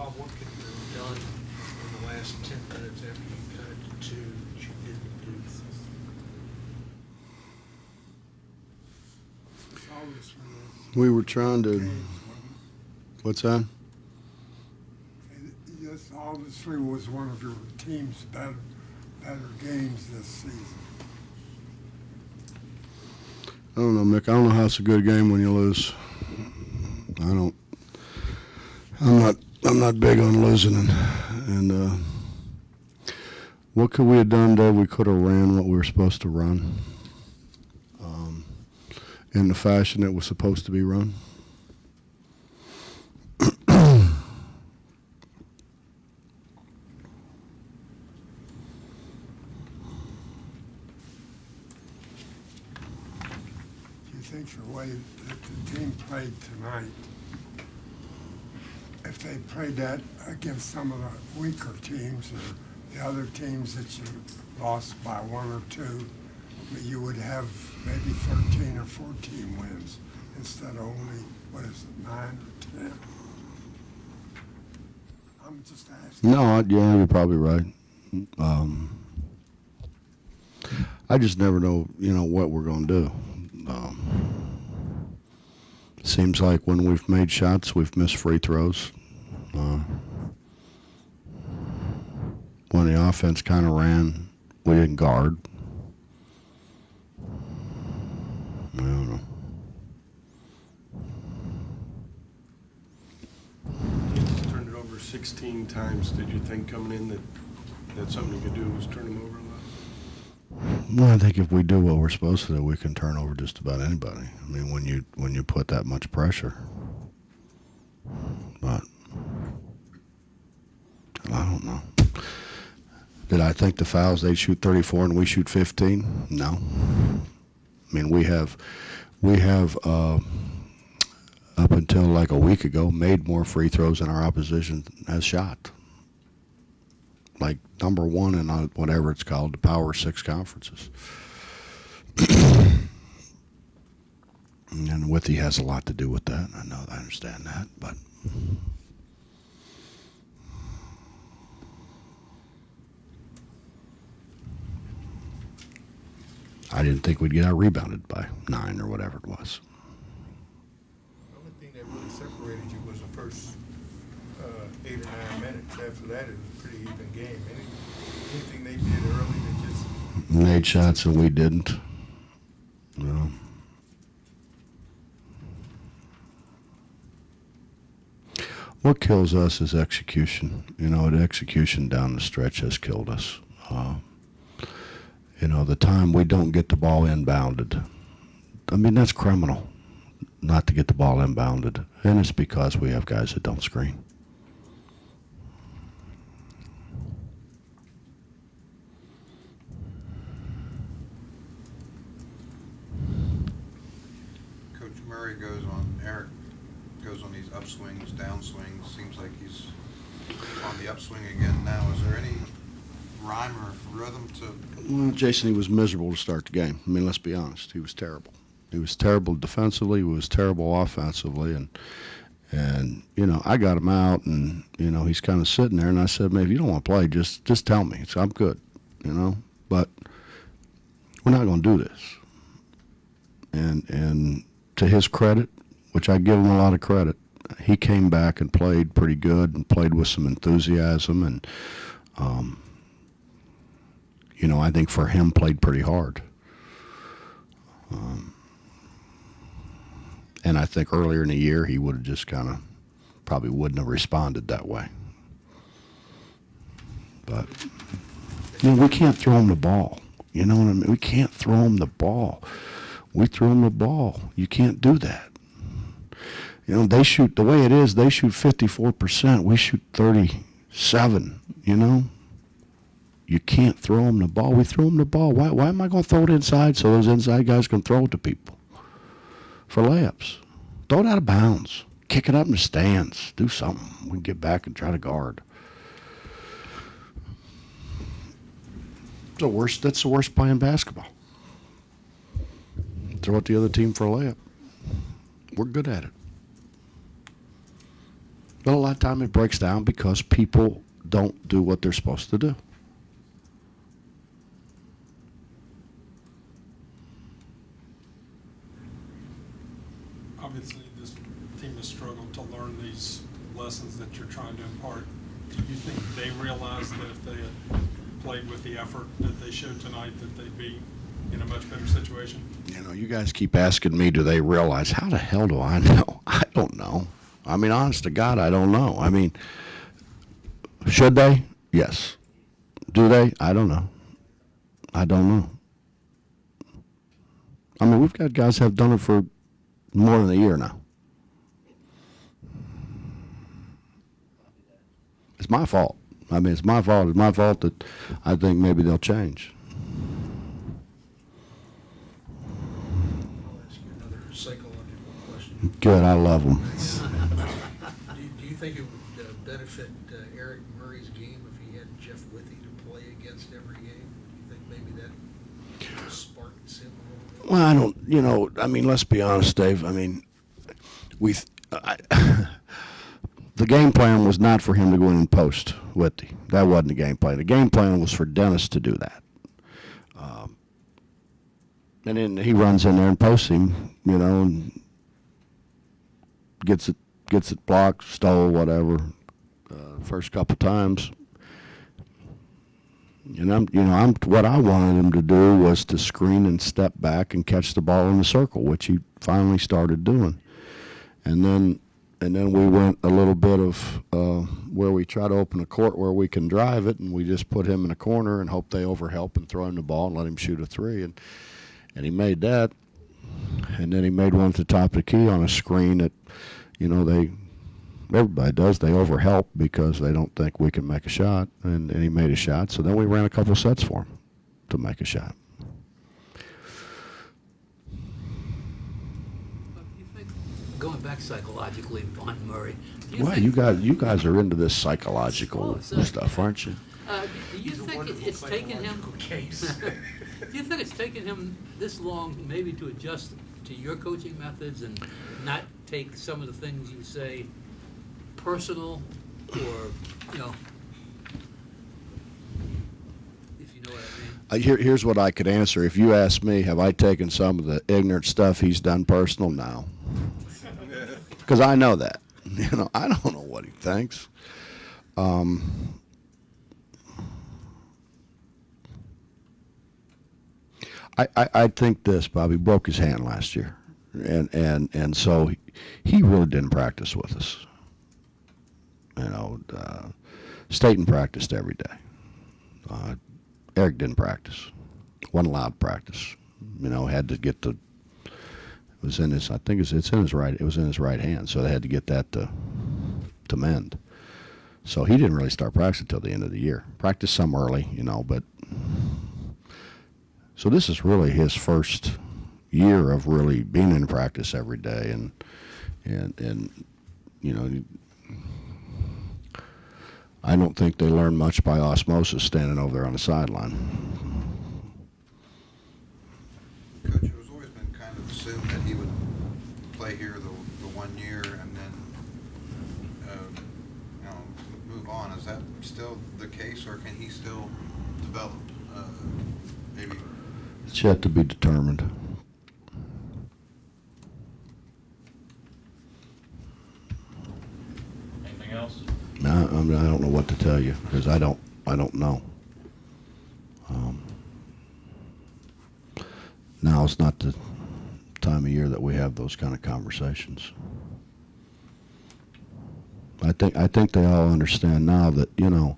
Bob, what could you have done in the last 10 minutes after you cut it to 2 that you didn't do? We were trying to. What's that? Yes, obviously was one of your team's better games this season. I don't know, Mick. I don't know how it's a good game when you lose. I'm not big on losing, and what could we have done, Dave? We could have ran what we were supposed to run, in the fashion it was supposed to be run. Do you think the way that the team played tonight, if they played that against some of the weaker teams or the other teams that you lost by 1 or 2, you would have maybe 13 or 14 wins instead of only, 9 or 10? I'm just asking. No, yeah, you're probably right. I just never know, what we're going to do. Seems like when we've made shots, we've missed free throws. When the offense kind of ran, we didn't guard. I don't know. You just turned it over 16 times. Did you think coming in that something you could do was turn them over a lot? Well, I think if we do what we're supposed to do, we can turn over just about anybody. I mean, when you put that much pressure. But I don't know. Did I think the fouls, they'd shoot 34 and we shoot 15? No. I mean, we have up until like a week ago made more free throws than our opposition has shot. Like number 1 in whatever it's called, the Power 6 conferences. And Withy has a lot to do with that. I understand that, but I didn't think we'd get out rebounded by 9 or whatever it was. The only thing that really separated you was the first 8 or 9 minutes. After that, it was a pretty even game. Anything they did early that just Made shots and we didn't. No. What kills us is execution. The execution down the stretch has killed us. The time we don't get the ball inbounded, I mean, that's criminal not to get the ball inbounded. And it's because we have guys that don't screen. Coach Eric goes on these upswings, downswings. Seems like he's on the upswing again now. Is there any rhyme or rhythm to? Well, Jason, he was miserable to start the game. I mean, let's be honest. He was terrible. He was terrible defensively. He was terrible offensively. And I got him out, and, he's kind of sitting there. And I said, man, if you don't want to play, just tell me. So I'm good, But we're not going to do this. And to his credit, which I give him a lot of credit, he came back and played pretty good and played with some enthusiasm. And, I think for him, played pretty hard. And I think earlier in the year, he would have just probably wouldn't have responded that way. But, we can't throw him the ball. You know what I mean? We can't throw him the ball. We threw him the ball. You can't do that. They shoot, the way it is, they shoot 54%. We shoot 37, You can't throw them the ball. We threw them the ball. Why am I going to throw it inside so those inside guys can throw it to people for layups? Throw it out of bounds. Kick it up in the stands. Do something. We can get back and try to guard. That's the worst play in basketball. Throw it the other team for a layup. We're good at it. But a lot of time it breaks down because people don't do what they're supposed to do. Obviously, this team has struggled to learn these lessons that you're trying to impart. Do you think they realize that if they had played with the effort that they showed tonight, that they'd be in a much better situation? You know, you guys keep asking me, do they realize? How the hell do I know? I don't know. I mean, honest to God, I don't know. I mean, should they? Yes. Do they? I don't know. I don't know. I mean, we've got guys that have done it for more than a year now. It's my fault. I mean, it's my fault. It's my fault that I think maybe they'll change. I'll ask you another psychological question. Good. I love them. Do you think it would benefit Eric Murray's game if he had Jeff Withy to play against every game? Do you think maybe that sparks him a little bit? Well, I don't, you know, I mean, let's be honest, Dave. I mean, the game plan was not for him to go in and post Whitty. That wasn't the game plan. The game plan was for Dennis to do that. And then he runs in there and posts him, you know, and gets it blocked, stole, whatever. First couple times. And what I wanted him to do was to screen and step back and catch the ball in the circle, which he finally started doing. And then we went a little bit of where we try to open a court where we can drive it, and we just put him in a corner and hope they overhelp and throw him the ball and let him shoot a three. And he made that. And then he made one at the top of the key on a screen that, you know, everybody does. They overhelp because they don't think we can make a shot, and he made a shot. So then we ran a couple sets for him to make a shot. Going back psychologically on Murray. Well, you guys are into this psychological stuff, aren't you? Do you think it's taken him? Case. Do you think it's taken him this long, maybe, to adjust to your coaching methods and not take some of the things you say personal, or you know, if you know what I mean? Here's what I could answer. If you ask me, have I taken some of the ignorant stuff he's done personal? No. Because I know that. You know, I don't know what he thinks. I think this, Bobby broke his hand last year, and so he really didn't practice with us. You know, Staten practiced every day. Eric didn't practice. Wasn't allowed to practice. You know, had to get the. It was in his. I think it's in his right. It was in his right hand, so they had to get that to mend. So he didn't really start practicing until the end of the year. Practiced some early, you know, but. So this is really his first year of really being in practice every day, and you know, I don't think they learn much by osmosis standing over there on the sideline. Coach, it was always been kind of assumed that he would play here the 1 year and then, you know, move on. Is that still the case, or can he still develop? Maybe. It's yet to be determined. Anything else? No, I mean, I don't know what to tell you because I don't know. Now it's not the time of year that we have those kind of conversations. I think they all understand now that, you know,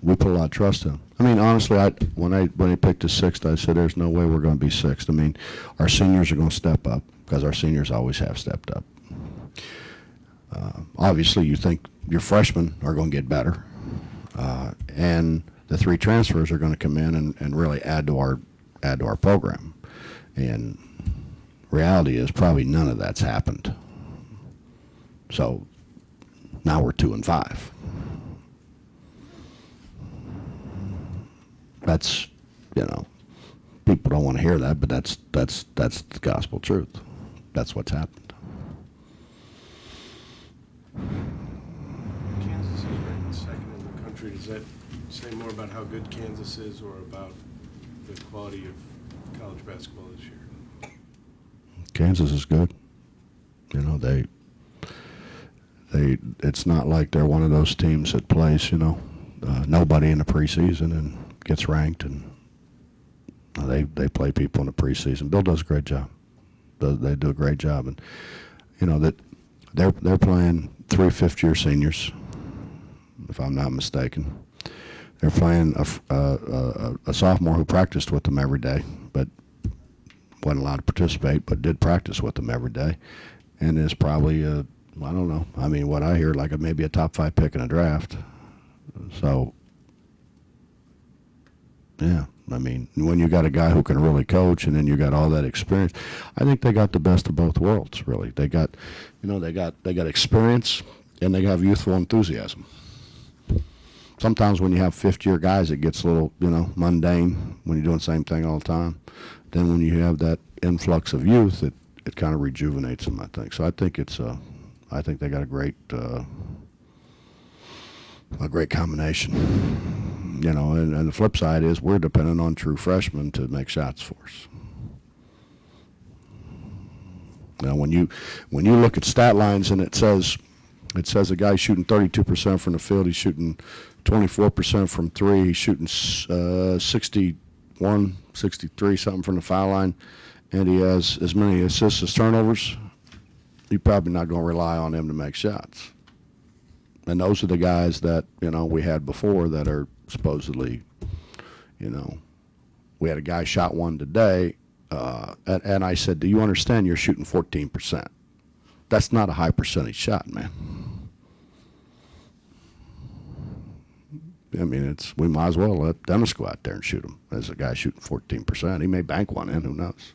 we put a lot of trust in him. I mean, honestly, when he picked his sixth, I said, "There's no way we're going to be sixth." I mean, our seniors are going to step up because our seniors always have stepped up. Obviously, you think your freshmen are going to get better, and the three transfers are going to come in and really add to our program. And reality is probably none of that's happened. So now we're 2-5. That's, you know, people don't want to hear that, but that's the gospel truth. That's what's happened. Does that say more about how good Kansas is or about the quality of college basketball this year? Kansas is good. You know, it's not like they're one of those teams that plays, you know, nobody in the preseason and gets ranked, and they play people in the preseason. Bill does a great job. They do a great job, and you know that they're playing 3 fifth-year seniors, if I'm not mistaken. They're playing a sophomore who practiced with them every day, but wasn't allowed to participate, but did practice with them every day, and is probably I don't know. I mean, what I hear, like maybe a top 5 pick in a draft. So, yeah, I mean, when you got a guy who can really coach, and then you got all that experience, I think they got the best of both worlds. Really, they got, you know, they got experience, and they have youthful enthusiasm. Sometimes when you have 5th-year guys, it gets a little, you know, mundane when you're doing the same thing all the time. Then when you have that influx of youth, it kind of rejuvenates them, I think. So I think I think they got a great combination. You know, and the flip side is we're dependent on true freshmen to make shots for us. Now, when you look at stat lines and it says a guy's shooting 32% from the field, he's shooting 24% from 3, he's shooting 61, 63 something from the foul line, and he has as many assists as turnovers, you're probably not going to rely on him to make shots. And those are the guys that, you know, we had before that are supposedly, you know, we had a guy shot one today, and I said, do you understand you're shooting 14%? That's not a high percentage shot, man. I mean, we might as well let Dennis go out there and shoot him as a guy shooting 14%. He may bank one in, who knows?